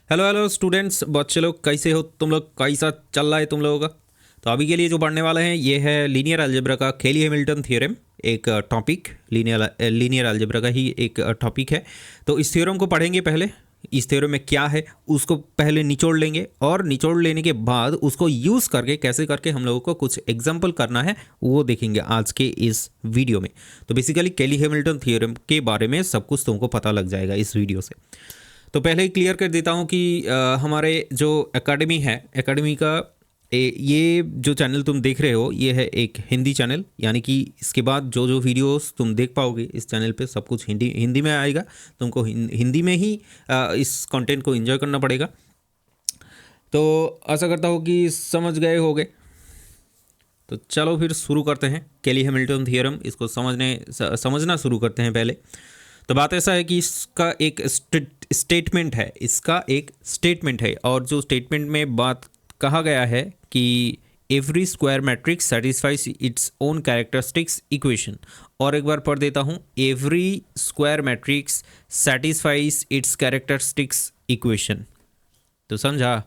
Hello hello students, बच्चे लोग कैसे हो? तुम लोग कैसा चल रहा है तुम लोगों का? तो अभी के लिए जो पढ़ने वाले हैं ये है लीनियर अलजेब्रा का केली हैमिल्टन थ्योरम। एक टॉपिक लीनियर अलजेब्रा का ही एक टॉपिक है। तो इस थ्योरम को पढ़ेंगे पहले। इस थ्योरम में क्या है उसको पहले निचोड़ लेंगे, और निचोड़ लेने के बाद उसको यूज़ करके कैसे करके हम लोगों को कुछ एग्जाम्पल करना है वो देखेंगे आज के इस वीडियो में। तो बेसिकली केली हैमिल्टन थ्योरम के बारे में सब कुछ तुमको पता लग जाएगा इस वीडियो से। तो पहले ही क्लियर कर देता हूँ कि हमारे जो एकेडमी है, एकेडमी का ये जो चैनल तुम देख रहे हो ये है एक हिंदी चैनल, यानी कि इसके बाद जो जो वीडियोस तुम देख पाओगे इस चैनल पे सब कुछ हिंदी हिंदी में आएगा। तुमको हिंदी में ही इस कंटेंट को एंजॉय करना पड़ेगा। तो आशा करता हूँ कि समझ गए होगे। तो चलो फिर शुरू करते हैं केली हैमिल्टन थ्योरम। इसको समझना शुरू करते हैं पहले। तो बात ऐसा है कि इसका एक स्टेटमेंट है, और जो स्टेटमेंट में बात कहा गया है कि every square matrix satisfies its own characteristics equation. और एक बार पढ़ देता हूँ, every square matrix satisfies it's characteristics equation. तो समझा?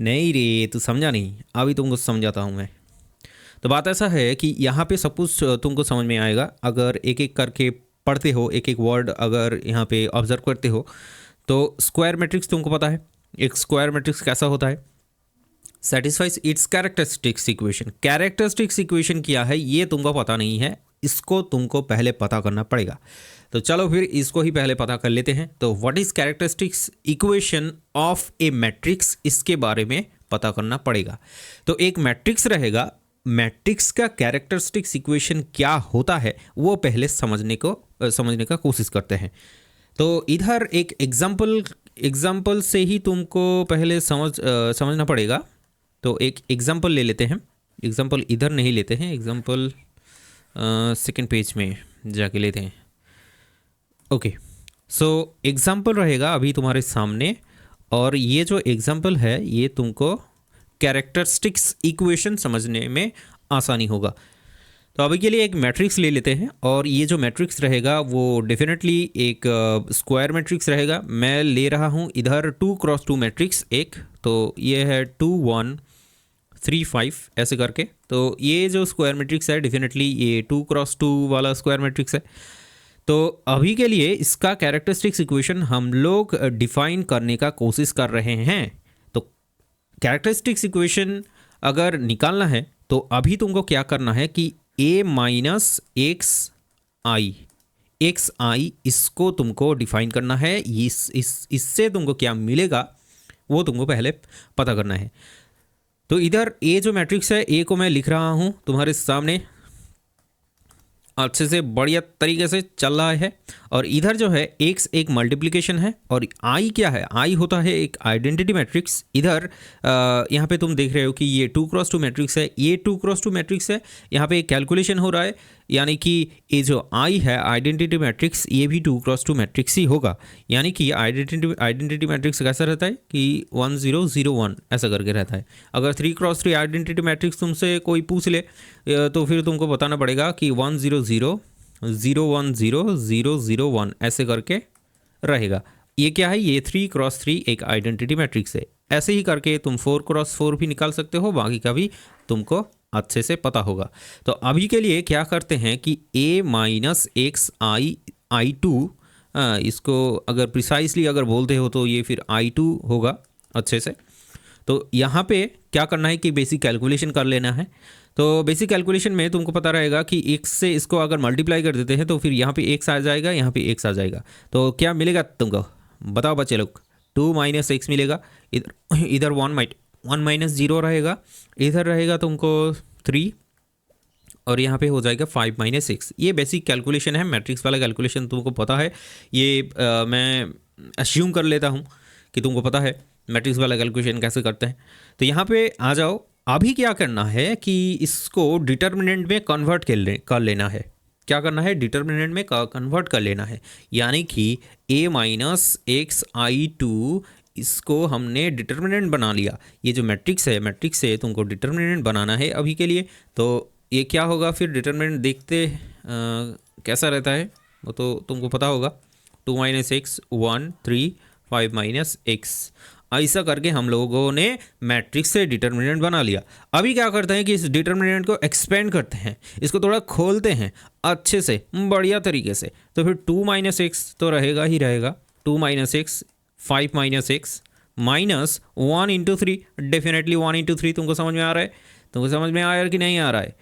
नहीं रे, तू समझा नहीं, अभी तुमको समझाता हूँ मैं। तो बात ऐसा है कि यहाँ पे सब कुछ तुमको समझ में आएगा अगर एक एक करके पढ़ते हो, एक एक वर्ड अगर यहाँ पे ऑब्जर्व करते हो। तो स्क्वायर मैट्रिक्स तुमको पता है, एक स्क्वायर मैट्रिक्स कैसा होता है? Satisfies it's characteristics equation. Characteristics equation क्या है ये तुमको पता नहीं है, इसको तुमको पहले पता करना पड़ेगा। तो चलो फिर इसको ही पहले पता कर लेते हैं। तो what is characteristics equation of A matrix, इसके बारे में पता करना पड़ेगा। तो एक मैट्रिक्स रहेगा, मैट्रिक्स का कैरेक्टरिस्टिक्स इक्वेशन क्या होता है वो पहले समझने का कोशिश करते हैं। तो इधर एक एग्जाम्पल से ही तुमको पहले समझना पड़ेगा। तो एक एग्जाम्पल ले लेते हैं। एग्जाम्पल इधर नहीं लेते हैं, एग्जाम्पल सेकंड पेज में जाके लेते हैं। ओके, सो एग्जाम्पल रहेगा अभी तुम्हारे सामने, और ये जो एग्जाम्पल है ये तुमको कैरेक्टरिस्टिक्स इक्वेशन समझने में आसानी होगा। तो अभी के लिए एक मैट्रिक्स ले लेते हैं, और ये जो मैट्रिक्स रहेगा वो डेफिनेटली एक स्क्वायर मैट्रिक्स रहेगा। मैं ले रहा हूँ इधर 2x2 मैट्रिक्स एक। तो ये है 2 1 3 5 ऐसे करके। तो ये जो स्क्वायर मैट्रिक्स है डेफिनेटली ये 2x2 वाला स्क्वायर मैट्रिक्स है। तो अभी के लिए इसका कैरेक्टरिस्टिक्स इक्वेशन हम लोग डिफाइन करने का कोशिश कर रहे हैं। तो कैरेक्टरिस्टिक्स इक्वेशन अगर निकालना है तो अभी तुमको क्या करना है कि a माइनस एक्स आई इसको तुमको डिफाइन करना है। इससे तुमको क्या मिलेगा वो तुमको पहले पता करना है। तो इधर a जो मैट्रिक्स है, a को मैं लिख रहा हूँ तुम्हारे सामने, अच्छे से बढ़िया तरीके से चल रहा है। और इधर जो है x एक मल्टीप्लिकेशन है, और i क्या है? i होता है एक आइडेंटिटी मैट्रिक्स। इधर यहाँ पे तुम देख रहे हो कि ये 2x2 मैट्रिक्स है, ये 2x2 मैट्रिक्स है। यहाँ पे एक कैलकुलेशन हो रहा है, यानी कि ये जो i है आइडेंटिटी मैट्रिक्स, ये भी 2x2 मैट्रिक्स ही होगा। यानी कि आइडेंटिटी मैट्रिक्स कैसा रहता है कि 1 0 0 1 ऐसा करके रहता है। अगर 3x3 आइडेंटिटी मैट्रिक्स तुमसे कोई पूछ ले तो फिर तुमको बताना पड़ेगा कि 1 0 0 0 1 0 0 0 1 ऐसे करके रहेगा। ये क्या है? ये 3x3 एक आइडेंटिटी मैट्रिक्स है। ऐसे ही करके तुम 4x4 भी निकाल सकते हो, बाकी का भी तुमको अच्छे से पता होगा। तो अभी के लिए क्या करते हैं कि a minus x I two, इसको अगर प्रिसाइसली अगर बोलते हो तो ये फिर i2 होगा अच्छे से। तो यहाँ पे क्या करना है कि बेसिक कैलकुलेशन कर लेना है। तो बेसिक कैलकुलेशन में तुमको पता रहेगा कि x से इसको अगर मल्टीप्लाई कर देते हैं तो फिर यहाँ पे x आ जाएगा, यहाँ पे x आ जाएगा। तो क्या मिलेगा तुमको? बताओ बच्चे लोग। 2 माइनस एक्स मिलेगा, इधर 1 माइनस 0 रहेगा, इधर रहेगा तुमको 3, और यहाँ पे हो जाएगा 5 माइनस 6। ये बेसिक कैलकुलेशन है, मैट्रिक्स वाला कैलकुलेशन तुमको पता है। ये मैं अस्यूम कर लेता हूँ कि तुमको पता है मैट्रिक्स वाला कैलकुलेशन कैसे करते हैं। तो यहाँ पे आ जाओ। अभी क्या करना है कि इसको डिटर्मिनेंट में कन्वर्ट कर लेना है। क्या करना है? डिटर्मिनेंट में कन्वर्ट कर लेना है। यानी कि a minus x I two इसको हमने डिटर्मिनेंट बना लिया। ये जो मैट्रिक्स है तुमको डिटर्मिनेंट बनाना है अभी के लिए। तो ये क्या होगा फिर? डिटर्मिनेंट देखते कैसा रहता है वो तो तुमको पता होगा। 2 माइनस एक्स 1 3 5 माइनस एक्स। ऐसा करके हम लोगों ने मैट्रिक्स से डिटर्मिनेंट बना लिया। अभी क्या करते हैं कि इस डिटर्मिनेंट को एक्सपेंड करते हैं, इसको थोड़ा खोलते हैं अच्छे से, बढ़िया तरीके से। तो फिर 2 माइनस एक्स तो रहेगा ही रहेगा, 2 minus x, 5 minus x minus 1 into 3, definitely 1 into 3। तुमको समझ में आ रहा है? तुमको समझ में आया कि नहीं आ रहा है?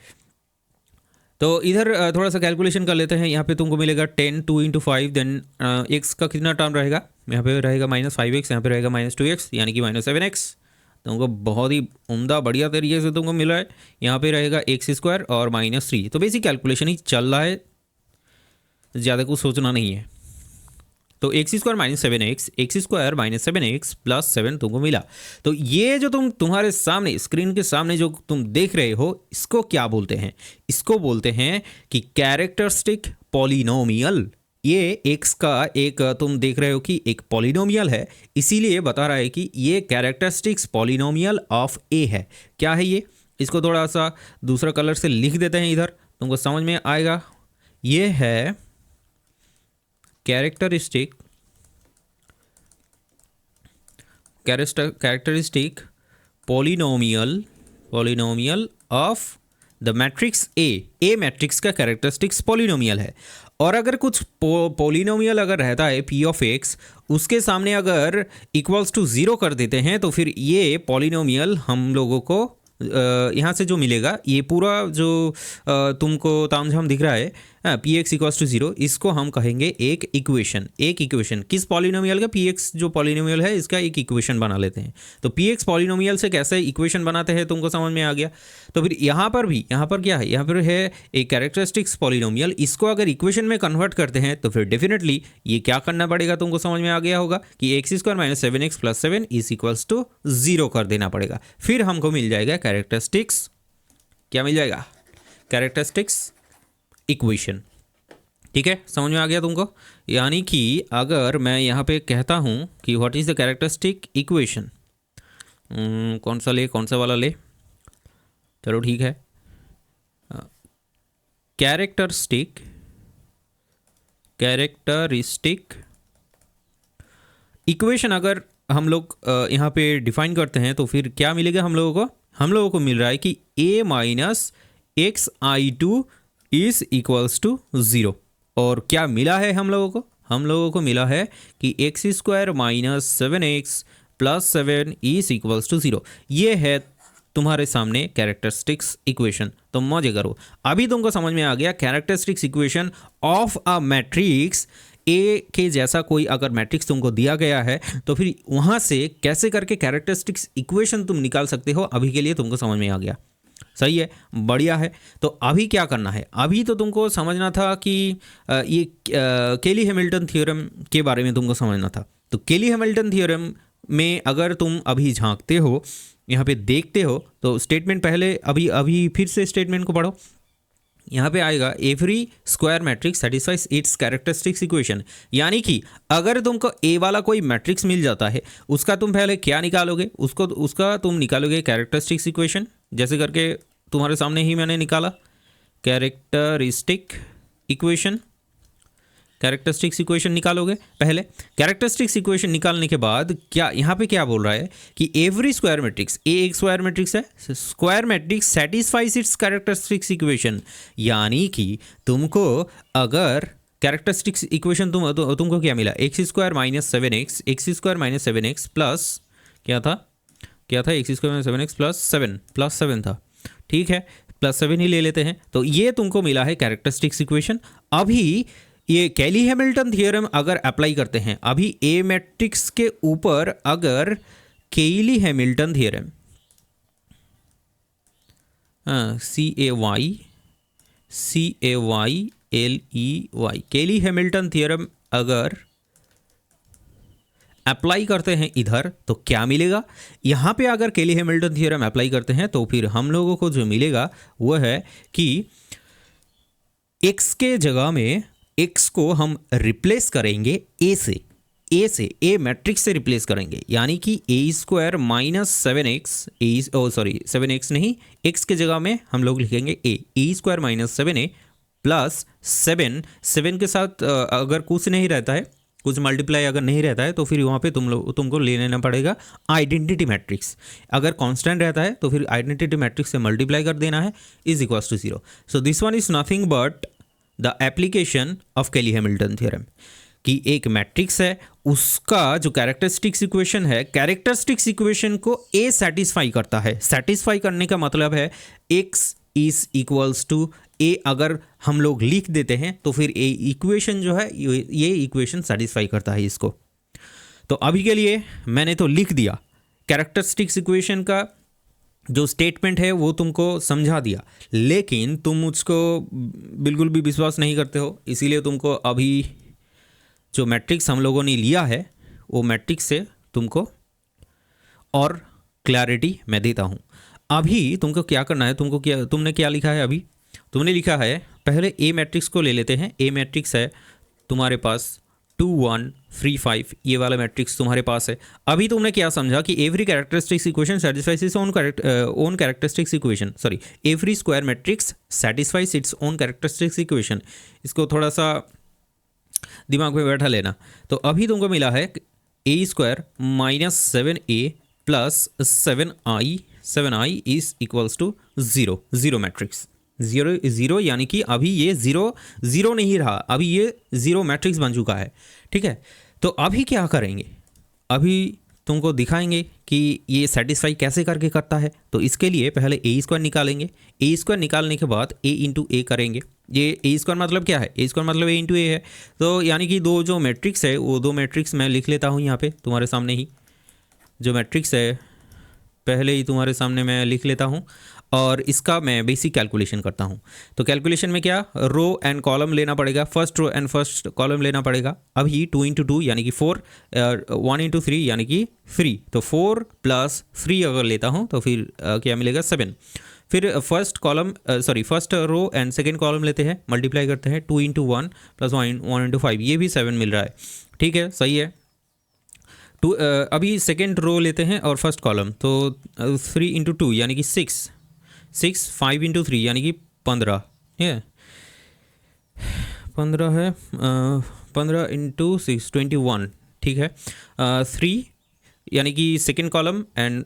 तो इधर थोड़ा सा कैलकुलेशन कर लेते हैं। यहाँ पे तुमको मिलेगा 10, 2 इंटू 5, देन एक्स का कितना टर्म रहेगा, यहाँ पे रहेगा माइनस 5x, यहाँ पे रहेगा माइनस 2x, यानी कि माइनस 7x। तुमको बहुत ही उम्दा बढ़िया तरीके से तुमको मिला है। यहाँ पे रहेगा एक्स स्क्वायर और माइनस 3। तो बेसिक कैलकुलेशन ही चल रहा है, ज़्यादा कुछ सोचना नहीं है। तो x square minus 7x, x square minus 7x plus 7 तुमको मिला। तो ये जो तुम्हारे सामने स्क्रीन के सामने जो तुम देख रहे हो, इसको क्या बोलते हैं? इसको बोलते हैं कि कैरेक्टरिस्टिक पॉलिनोमियल। ये x का एक तुम देख रहे हो कि एक पॉलिनोमियल है, इसीलिए बता रहा है कि ये कैरेक्टरिस्टिक्स पॉलिनोमियल ऑफ a है। क्या है ये? इसको थोड़ा सा दूसरा कलर से लिख देते हैं, इधर तुमको समझ में आएगा। ये है characteristic polynomial of the matrix A matrix का कैरेक्टरिस्टिक्स पॉलिनोमियल है। और अगर कुछ पॉलिनोमियल अगर रहता है p ऑफ x, उसके सामने अगर इक्वल्स टू 0 कर देते हैं, तो फिर ये पॉलिनोमियल हम लोगों को यहाँ से जो मिलेगा, ये पूरा जो तुमको तामझाम दिख रहा है पी एक्स इक्वल्स टू 0, इसको हम कहेंगे एक इक्वेशन। एक इक्वेशन किस पॉलिनोमियल का? पी एक्स जो पॉलिनोमियल है इसका एक इक्वेशन बना लेते हैं। तो पी एक्स पॉलिनोमियल से कैसे इक्वेशन बनाते हैं तुमको समझ में आ गया। तो फिर यहाँ पर भी, यहाँ पर क्या है? यहाँ पर है एक कैरेक्टरिस्टिक्स पॉलिनोमियल। इसको अगर इक्वेशन में कन्वर्ट करते हैं तो फिर डेफिनेटली ये क्या करना पड़ेगा, तुमको समझ में आ गया होगा कि x square minus 7x plus 7 is equals to 0 कर देना पड़ेगा। फिर हमको मिल जाएगा कैरेक्टरिस्टिक्स, क्या मिल जाएगा? Characteristics equation. ठीक है, समझ में आ गया तुमको? यानी कि अगर मैं यहाँ पे कहता हूँ कि what is the characteristic equation, कौन सा वाला ले, चलो ठीक है, कैरेक्टरिस्टिक इक्वेशन अगर हम लोग यहाँ पे डिफाइन करते हैं तो फिर क्या मिलेगा हम लोगों को? हम लोगों को मिल रहा है कि a minus x I two is equals to 0। और क्या मिला है हम लोगों को? हम लोगों को मिला है कि x square minus 7x plus 7 is equals to 0। ये है तुम्हारे सामने कैरेक्टरिस्टिक्स इक्वेशन। तो मजे करो, अभी तुमको समझ में आ गया characteristics equation of a matrix A के जैसा कोई अगर मैट्रिक्स तुमको दिया गया है तो फिर वहाँ से कैसे करके कैरेक्टरिस्टिक्स इक्वेशन तुम निकाल सकते हो, अभी के लिए तुमको समझ में आ गया। सही है, बढ़िया है। तो अभी क्या करना है? अभी तो तुमको समझना था कि ये केली हैमिल्टन थ्योरम के बारे में तुमको समझना था। तो केली हैमिल्टन थ्योरम में अगर तुम अभी झांकते हो, यहाँ पे देखते हो, तो स्टेटमेंट पहले अभी फिर से स्टेटमेंट को पढ़ो। यहाँ पे आएगा every square matrix satisfies it's characteristics equation. यानी कि अगर तुमको ए वाला कोई मैट्रिक्स मिल जाता है, उसका तुम पहले क्या निकालोगे? उसका तुम निकालोगे कैरेक्टरिस्टिक्स इक्वेशन। जैसे करके तुम्हारे सामने ही मैंने निकाला कैरेक्टरिस्टिक्स इक्वेशन निकालोगे पहले। कैरेक्टरिस्टिक्स इक्वेशन निकालने के बाद क्या यहाँ पे क्या बोल रहा है कि एवरी स्क्वायर मैट्रिक्स, ए एक स्क्वायर मैट्रिक्स है, square matrix satisfies it's characteristics equation. यानी कि तुमको अगर कैरेक्टरिस्टिक्स इक्वेशन तुमको क्या मिला? X square minus 7x, x square minus 7x plus क्या था x square minus 7x plus 7 था। ठीक है, प्लस 7 ही ले लेते हैं। तो ये तुमको मिला है कैरेक्टरिस्टिक्स इक्वेशन। अभी ये केली हैमिल्टन थ्योरम अगर अप्लाई करते हैं, अभी ए मैट्रिक्स के ऊपर अगर केली हैमिल्टन थ्योरम CAYLEY केली हैमिल्टन थ्योरम अगर अप्लाई करते हैं इधर, तो क्या मिलेगा? यहाँ पे अगर केली हैमिल्टन थ्योरम अप्लाई करते हैं तो फिर हम लोगों को जो मिलेगा वो है कि x के जगह में x को हम रिप्लेस करेंगे ए से, ए मैट्रिक्स से रिप्लेस करेंगे। यानी कि ए स्क्वायर माइनस 7x नहीं, x के जगह में हम लोग लिखेंगे ए स्क्वायर माइनस 7a प्लस 7 के साथ अगर कुछ नहीं रहता है कुछ मल्टीप्लाई अगर नहीं रहता है तो फिर वहाँ पे तुमको ले लेना पड़ेगा आइडेंटिटी मैट्रिक्स। अगर कांस्टेंट रहता है तो फिर आइडेंटिटी मैट्रिक्स से मल्टीप्लाई कर देना है, is equals to 0। So this one is nothing but the application of Cayley Hamilton theorem, कि एक मैट्रिक्स है, उसका जो कैरेक्टरिस्टिक्स इक्वेशन है, कैरेक्टरिस्टिक्स इक्वेशन को ए सेटिस्फाई करता है। सेटिस्फाई करने का मतलब है x इज इक्वल्स टू ए अगर हम लोग लिख देते हैं तो फिर ए इक्वेशन जो है ये इक्वेशन सेटिस्फाई करता है इसको। तो अभी के लिए मैंने तो लिख दिया कैरेक्टरिस्टिक्स इक्वेशन का जो स्टेटमेंट है वो तुमको समझा दिया, लेकिन तुम मुझको बिल्कुल भी विश्वास नहीं करते हो, इसीलिए तुमको अभी जो मैट्रिक्स हम लोगों ने लिया है वो मैट्रिक्स से तुमको और क्लैरिटी मैं देता हूँ। अभी तुमको क्या करना है, तुमने क्या लिखा है, अभी तुमने लिखा है पहले ए मैट्रिक्स को ले लेते हैं। ए मैट्रिक्स है तुम्हारे पास 2 1 3 5, ये वाला मैट्रिक्स तुम्हारे पास है। अभी तुमने क्या समझा कि every characteristics equation satisfies its own characteristics equation, sorry every square matrix satisfies its own characteristics equation. इसको थोड़ा सा दिमाग में बैठा लेना। तो अभी तुमको मिला है a² minus 7a plus 7i is equals to 0 matrix. 0 यानी कि अभी ये 0 नहीं रहा, अभी ये 0 मैट्रिक्स बन चुका है। ठीक है, तो अभी क्या करेंगे, अभी तुमको दिखाएंगे कि ये सेटिस्फाई कैसे करके करता है। तो इसके लिए पहले a² निकालेंगे। a² निकालने के बाद a इंटू ए करेंगे। ये a² मतलब क्या है, a² मतलब a इंटू ए है। तो यानी कि दो जो मैट्रिक्स है वो दो मैट्रिक्स मैं लिख लेता हूँ यहाँ पे तुम्हारे सामने ही। जो मैट्रिक्स है पहले ही तुम्हारे सामने मैं लिख लेता हूँ और इसका मैं बेसिक कैलकुलेशन करता हूँ। तो कैलकुलेशन में क्या, रो एंड कॉलम लेना पड़ेगा, first row and first column लेना पड़ेगा। अभी 2 इंटू 2 यानी कि 4, 1 इंटू 3 यानी कि 3, तो 4 प्लस 3 अगर लेता हूँ तो फिर क्या मिलेगा 7। फिर first row and second column लेते हैं, मल्टीप्लाई करते हैं 2 इंटू 1 प्लस 1 इंटू 5, ये भी 7 मिल रहा है। ठीक है, सही है। अभी सेकेंड रो लेते हैं और फर्स्ट कॉलम, तो 3 इंटू 2 यानी कि 6, 5 इंटू 3 यानी कि 15, ठीक है 15 है, 15 इंटू 6 21, ठीक है। 3 यानी कि second column and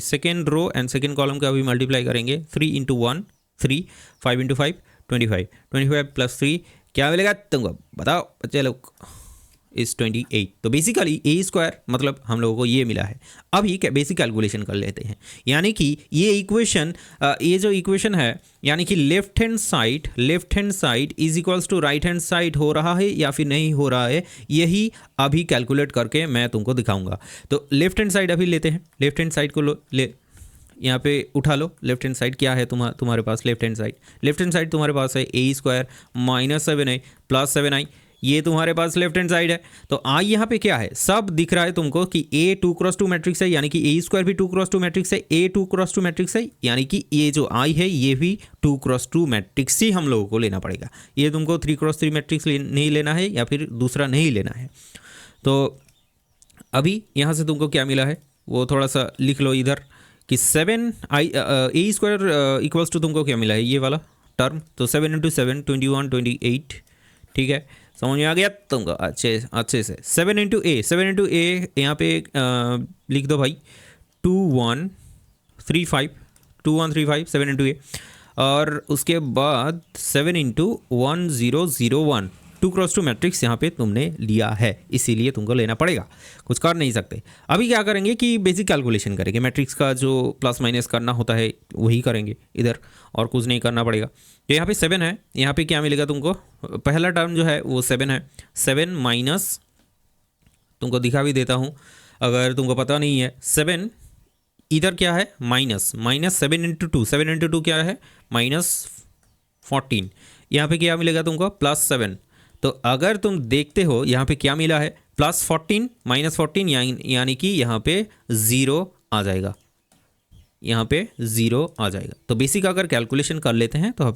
second row and second column का अभी मल्टीप्लाई करेंगे। 3 इंटू 1 3, 5 इंटू 5 25 प्लस 3 क्या मिलेगा तुमको बताओ बच्चे लोग, इस 28। तो बेसिकली a² मतलब हम लोगों को ये मिला है। अभी क्या बेसिक कैलकुलेशन कर लेते हैं, यानी कि ये इक्वेशन, ये जो इक्वेशन है यानी कि left hand side is equals to right hand side हो रहा है या फिर नहीं हो रहा है, यही अभी कैलकुलेट करके मैं तुमको दिखाऊंगा। तो लेफ्ट हैंड साइड अभी लेते हैं, लेफ्ट हैंड साइड को ले यहाँ पे उठा लो। लेफ्ट हैंड साइड क्या है तुम्हारे पास, लेफ्ट हैंड साइड तुम्हारे पास है a² minus 7a plus 7i, ये तुम्हारे पास लेफ्ट हैंड साइड है। तो आई यहाँ पे क्या है, सब दिख रहा है तुमको कि a 2x2 मैट्रिक्स है, यानी कि a² भी 2x2 मैट्रिक्स है, a 2x2 मैट्रिक्स है, यानी कि ये जो आई है ये भी 2x2 मैट्रिक्स ही हम लोगों को लेना पड़ेगा। ये तुमको 3x3 मैट्रिक्स नहीं लेना है या फिर दूसरा नहीं लेना है। तो अभी यहाँ से तुमको क्या मिला है वो थोड़ा सा लिख लो इधर कि 7a² इक्वल्स टू तुमको क्या मिला है, ये वाला टर्म। तो 7 इंटू 7 21 28, ठीक है, समझ में आ गया तुमको अच्छे से। 7 इंटू ए यहाँ पे लिख दो भाई 2135 7 इंटू ए, और उसके बाद 7 इंटू 1001 2x2 मैट्रिक्स यहाँ पे तुमने लिया है, इसीलिए तुमको लेना पड़ेगा, कुछ कर नहीं सकते। अभी क्या करेंगे कि बेसिक कैलकुलेशन करेंगे, मैट्रिक्स का जो प्लस माइनस करना होता है वही करेंगे इधर, और कुछ नहीं करना पड़ेगा। तो यहाँ पे 7 है, यहाँ पे क्या मिलेगा तुमको, पहला टर्म जो है वो 7 है। 7 माइनस, तुमको दिखा भी देता हूँ अगर तुमको पता नहीं है, 7 इधर क्या है माइनस 7 इंटू 2, 7 इंटू 2 क्या है -14, यहाँ पे क्या मिलेगा तुमको +7। तो अगर तुम देखते हो यहाँ पे क्या मिला है +14 -14, यानी कि यहाँ पे 0 आ जाएगा, यहाँ पे 0 आ जाएगा। तो बेसिक अगर कैलकुलेशन कर लेते हैं तो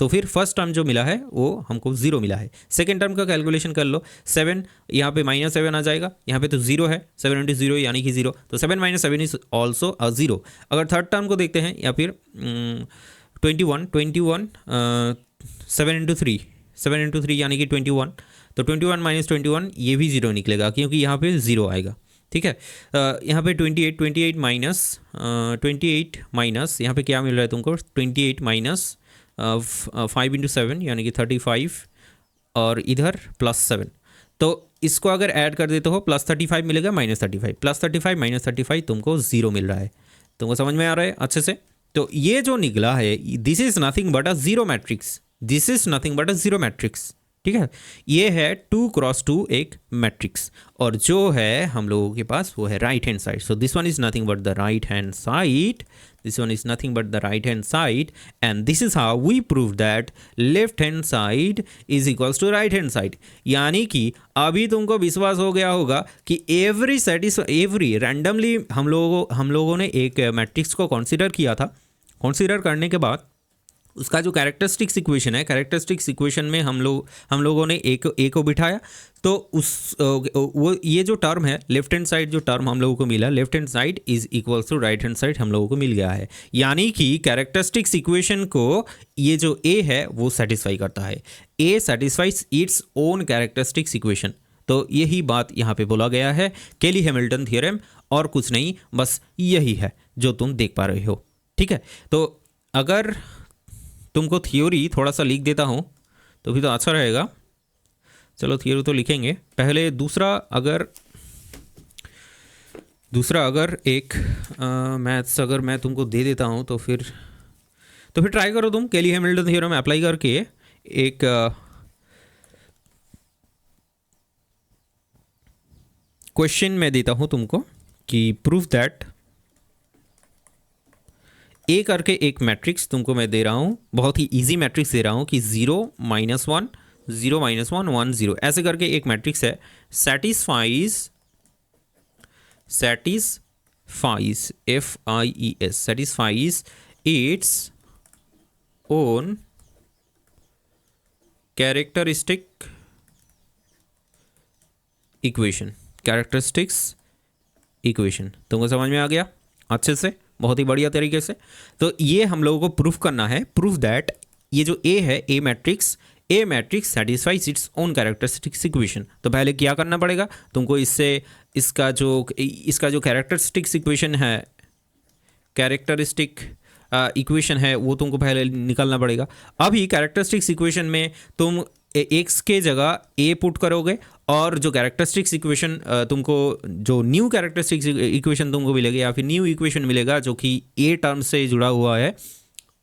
फिर फर्स्ट टर्म जो मिला है वो हमको 0 मिला है। सेकेंड टर्म का कैलकुलेशन कर लो, 7 यहाँ पे -7 आ जाएगा, यहाँ पे तो 0 है, 7 इंटू 0 यानी कि 0, तो 7 - 7 इज ऑल्सो अ 0। अगर थर्ड टर्म को देखते हैं या फिर 21 7 इंटू 3 यानी कि 21, तो 21 माइनस 21 ये भी ज़ीरो निकलेगा क्योंकि यहाँ पे ज़ीरो आएगा। ठीक है, यहाँ पे 28 माइनस 28 यहाँ पे क्या मिल रहा है तुमको, 28 माइनस 5 × 7 यानी कि 35 और इधर +7। तो इसको अगर ऐड कर देते हो +35 मिलेगा -35, +35 -35 तुमको ज़ीरो मिल रहा है। तुमको समझ में आ रहा है अच्छे से? तो ये जो निकला है this is nothing but a zero matrix, this is nothing but a zero matrix. ठीक है, ये है 2 × 2 एक मैट्रिक्स, और जो है हम लोगों के पास वो है right hand side. So this one is nothing but the right hand side, this one is nothing but the right hand side, and this is how we prove that left hand side is equals to right hand side। यानी कि अभी तुमको विश्वास हो गया होगा कि every randomly हम लोगों ने एक मैट्रिक्स को कंसीडर किया था। कंसीडर करने के बाद उसका जो कैरेक्टरिस्टिक्स इक्वेशन है, कैरेक्टरिस्टिक्स इक्वेशन में हम लोगों ने ए को बिठाया, तो वो ये जो टर्म है लेफ्ट हैंड साइड, जो टर्म हम लोगों को मिला, left hand side is equals to right hand side हम लोगों को मिल गया है। यानी कि कैरेक्टरिस्टिक्स इक्वेशन को ये जो ए है वो सेटिस्फाई करता है, A satisfies its own characteristics equation. तो यही बात यहाँ पे बोला गया है, केली हैमिल्टन थ्योरम, और कुछ नहीं, बस यही है जो तुम देख पा रहे हो। ठीक है, तो अगर तुमको थ्योरी थोड़ा सा लिख देता हूँ तो भी तो अच्छा रहेगा। चलो थ्योरी तो लिखेंगे पहले। दूसरा अगर एक मैथ्स अगर मैं तुमको दे देता हूँ तो फिर ट्राई करो तुम केली हैमिल्टन थ्योरम अप्लाई करके एक क्वेश्चन मैं देता हूँ तुमको कि प्रूफ दैट ए करके एक मैट्रिक्स तुमको मैं दे रहा हूँ, बहुत ही इजी मैट्रिक्स दे रहा हूँ कि 0 -1 0 -1 1 0 ऐसे करके एक मैट्रिक्स है, satisfies FIES satisfies its own characteristic characteristics equation. तुमको समझ में आ गया अच्छे से, बहुत ही बढ़िया तरीके से। तो ये हम लोगों को प्रूफ करना है, प्रूफ दैट ये जो ए है, A matrix satisfies its own characteristics equation. तो पहले क्या करना पड़ेगा तुमको, इसका जो कैरेक्टरिस्टिक्स इक्वेशन है, कैरेक्टरिस्टिक इक्वेशन है, वो तुमको पहले निकालना पड़ेगा। अभी कैरेक्टरिस्टिक्स इक्वेशन में तुम एक्स के जगह ए पुट करोगे, और जो कैरेक्टरिस्टिक्स इक्वेशन तुमको, जो न्यू कैरेक्टरिस्टिक्स इक्वेशन तुमको मिलेगा या फिर न्यू इक्वेशन मिलेगा जो कि ए टर्म से जुड़ा हुआ है,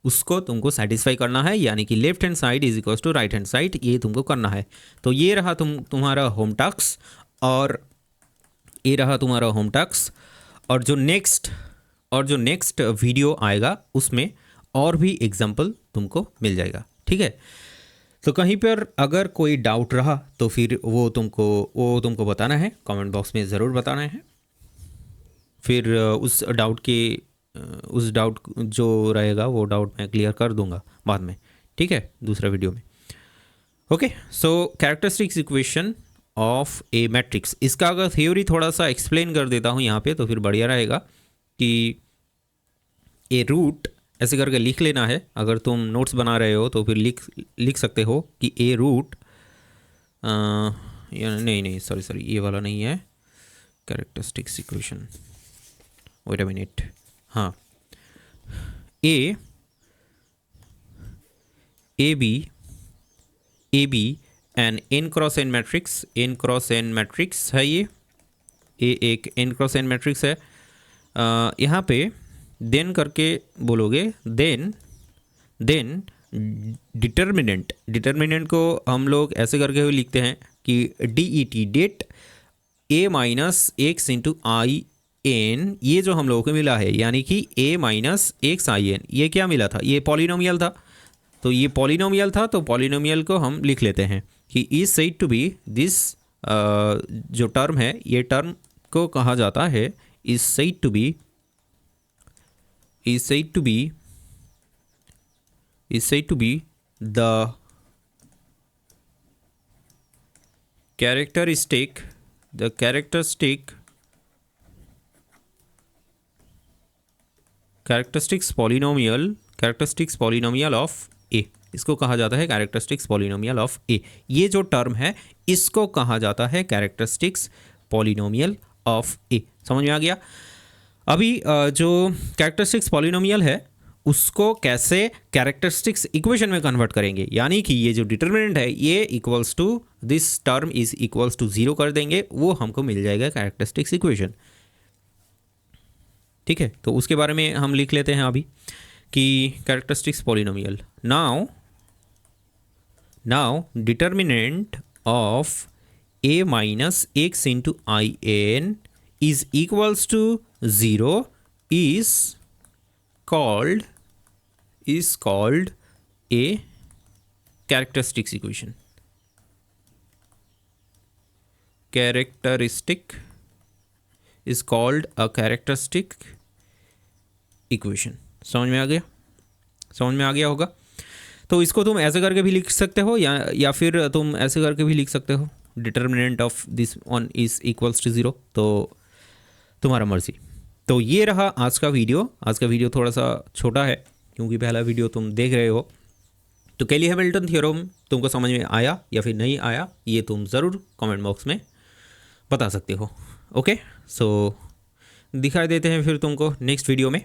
उसको तुमको सेटिस्फाई करना है। यानी कि left hand side is equals to right hand side, ये तुमको करना है। तो ये रहा तुम्हारा होम टास्क, और ये रहा तुम्हारा होम टास्क। और जो नेक्स्ट वीडियो आएगा उसमें और भी एग्जाम्पल तुमको मिल जाएगा। ठीक है, तो कहीं पर अगर कोई डाउट रहा तो फिर वो तुमको बताना है, कमेंट बॉक्स में ज़रूर बताना है। फिर उस डाउट जो रहेगा वो डाउट मैं क्लियर कर दूंगा बाद में। ठीक है, दूसरा वीडियो में। Okay, so characteristics equation of A matrix, इसका अगर थ्योरी थोड़ा सा एक्सप्लेन कर देता हूँ यहाँ पे तो फिर बढ़िया रहेगा कि ए रूट ऐसे करके लिख लेना है। अगर तुम नोट्स बना रहे हो तो फिर लिख सकते हो कि ए रूट, नहीं सॉरी ये वाला नहीं है characteristics equation, wait a minute. हाँ, A be an n × n matrix है ये। ए एक n × n मैट्रिक्स है। यहाँ पे देन करके बोलोगे, देन डिटर्मिनेंट को हम लोग ऐसे करके हुए लिखते हैं कि डेट a - x × in, ये जो हम लोगों को मिला है, यानी कि a - x in, ये क्या मिला था, ये पॉलिनोमियल था। तो ये पॉलिनोमियल था, तो पॉलिनोमियल को हम लिख लेते हैं कि is said to be this, जो टर्म है ये टर्म को कहा जाता है is said to be the characteristics polynomial of A। इसको कहा जाता है कैरेक्टरिस्टिक्स पॉलिनोमियल ऑफ ए। ये जो टर्म है इसको कहा जाता है कैरेक्टरिस्टिक्स पॉलिनोमियल ऑफ ए। समझ में आ गया? अभी जो कैरेक्टरिस्टिक्स पॉलिनोमियल है उसको कैसे कैरेक्टरिस्टिक्स इक्वेशन में कन्वर्ट करेंगे, यानी कि ये जो डिटर्मिनेंट है ये equals to this term is equals to 0 कर देंगे, वो हमको मिल जाएगा कैरेक्टरिस्टिक्स इक्वेशन। ठीक है, तो उसके बारे में हम लिख लेते हैं अभी कि characteristics polynomial now determinant of a minus x into I n is equals to 0 is called a characteristics equation. Characteristic is called a characteristic equation. समझ में आ गया? समझ में आ गया होगा। तो इसको तुम ऐसे करके भी लिख सकते हो या फिर तुम ऐसे करके भी लिख सकते हो, determinant of this one is equals to 0, तो तुम्हारा मर्जी। तो ये रहा आज का वीडियो। आज का वीडियो थोड़ा सा छोटा है क्योंकि पहला वीडियो तुम देख रहे हो। तो कैली हैमिल्टन थ्योरम तुमको समझ में आया या फिर नहीं आया ये तुम ज़रूर कमेंट बॉक्स में बता सकते हो। ओके, सो दिखाई देते हैं फिर तुमको नेक्स्ट वीडियो में।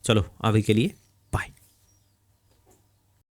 चलो अभी के लिए